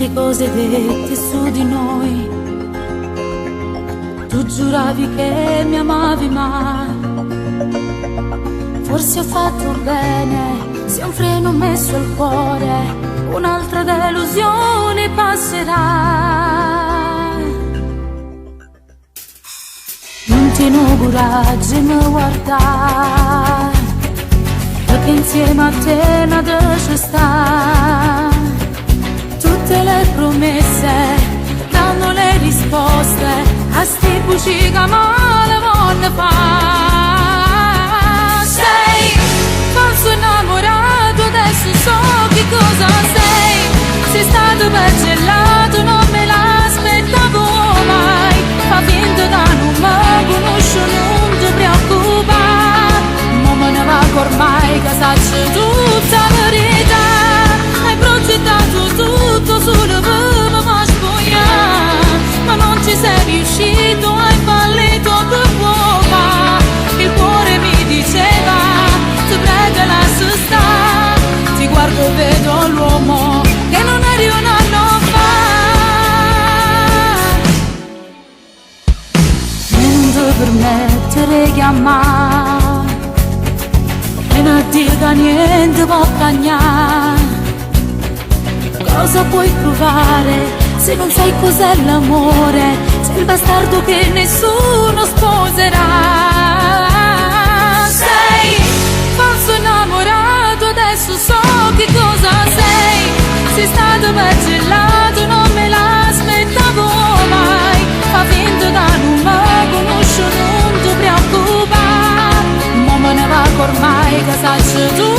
Quante cose dette su di noi, tu giuravi che mi amavi ma forse ho fatto bene, se un freno messo al cuore, un'altra delusione passerà. Non ti coraggio e mi guardare, perché insieme a te non ci sta. Tutte le promesse danno le risposte a sti buci che male vanno fa. Sei falso innamorato, adesso so che cosa sei stato per gelato, non me l'aspettavo mai. Fa finta da non mi conosco, non ti preoccupare, ma me ne va ormai che saccio tutta la verità. Hai progettato tutto solo per me spogliare, ma non ci sei riuscito, hai fallito per prova. Il cuore mi diceva, ti prego lascia stare, ti guardo e vedo l'uomo che non eri un anno fa. Non ti permettere di amare e non dica niente può cagnare. Cosa puoi provare se non sai cos'è l'amore? Sei il bastardo che nessuno sposerà. Sei falso innamorato, adesso so che cosa sei stato per gelato, non me l'aspettavo mai. Fa finta da non mi conosco, non ti preoccupare, ma me ne va ormai che saccio tu.